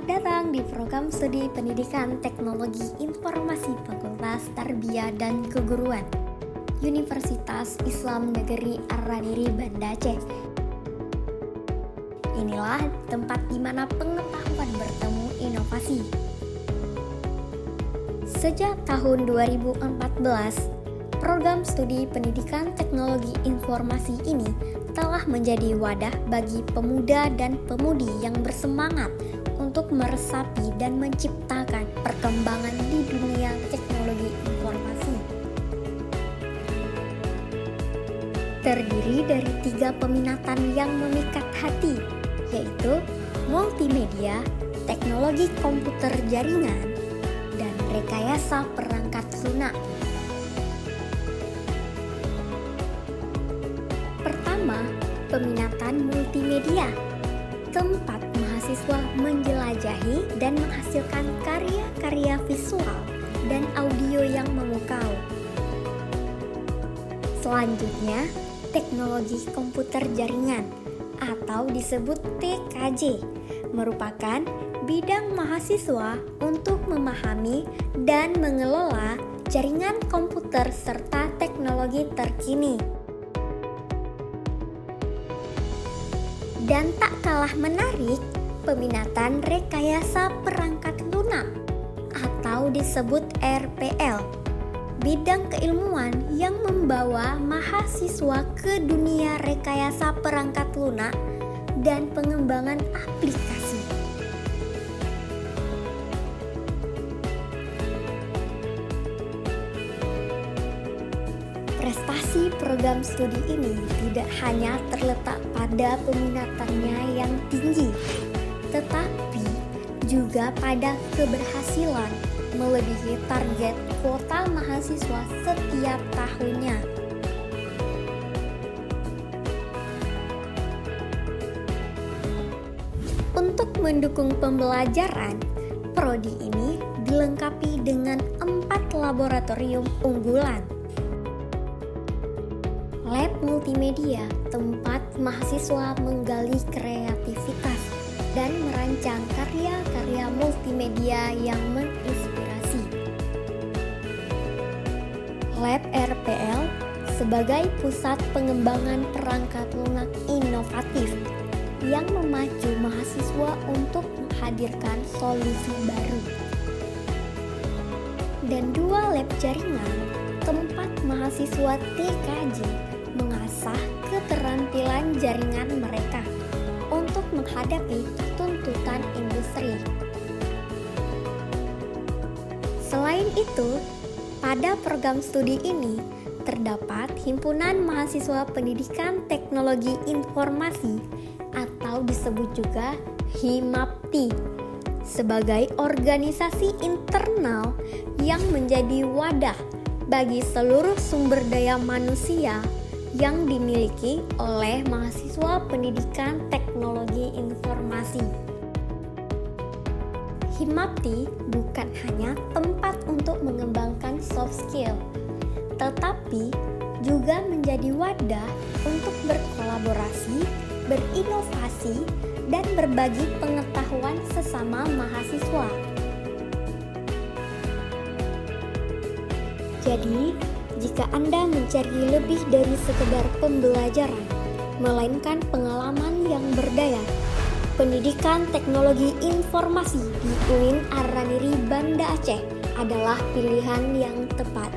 datang di program studi Pendidikan Teknologi Informasi Fakultas Tarbiyah dan Keguruan Universitas Islam Negeri Ar-Raniri Banda Aceh. Inilah tempat di mana pengetahuan bertemu inovasi. Sejak tahun 2014, program studi Pendidikan Teknologi Informasi ini telah menjadi wadah bagi pemuda dan pemudi yang bersemangat untuk meresapi dan menciptakan perkembangan di dunia teknologi informasi. Terdiri dari 3 peminatan yang memikat hati, yaitu multimedia, teknologi komputer jaringan, dan rekayasa perangkat lunak. Pertama, peminatan multimedia, tempat mahasiswa menjelajahi dan menghasilkan karya-karya visual dan audio yang memukau. Selanjutnya, teknologi komputer jaringan atau disebut TKJ merupakan bidang mahasiswa untuk memahami dan mengelola jaringan komputer serta teknologi terkini. Dan tak kalah menarik, peminatan rekayasa perangkat lunak atau disebut RPL, bidang keilmuan yang membawa mahasiswa ke dunia rekayasa perangkat lunak dan pengembangan aplikasi. Prestasi program studi ini tidak hanya terletak pada peminatannya yang tinggi, tetapi juga pada keberhasilan melebihi target kuota mahasiswa setiap tahunnya. Untuk mendukung pembelajaran, prodi ini dilengkapi dengan 4 laboratorium unggulan. Lab multimedia, tempat mahasiswa menggali kreativitas dan merancang karya-karya multimedia yang menginspirasi. Lab RPL sebagai pusat pengembangan perangkat lunak inovatif yang memacu mahasiswa untuk menghadirkan solusi baru. Dan 2 lab jaringan, tempat mahasiswa TKJ mengasah keterampilan jaringan mereka untuk menghadapi tuntutan industri. Selain itu, pada program studi ini terdapat Himpunan Mahasiswa Pendidikan Teknologi Informasi atau disebut juga HIMAPTI sebagai organisasi internal yang menjadi wadah bagi seluruh sumber daya manusia yang dimiliki oleh mahasiswa pendidikan teknologi informasi. HIMAPTI bukan hanya tempat untuk mengembangkan soft skill, tetapi juga menjadi wadah untuk berkolaborasi, berinovasi, dan berbagi pengetahuan sesama mahasiswa. Jadi, jika Anda mencari lebih dari sekedar pembelajaran, melainkan pengalaman yang berdaya, Pendidikan Teknologi Informasi di UIN Ar-Raniri Banda Aceh adalah pilihan yang tepat.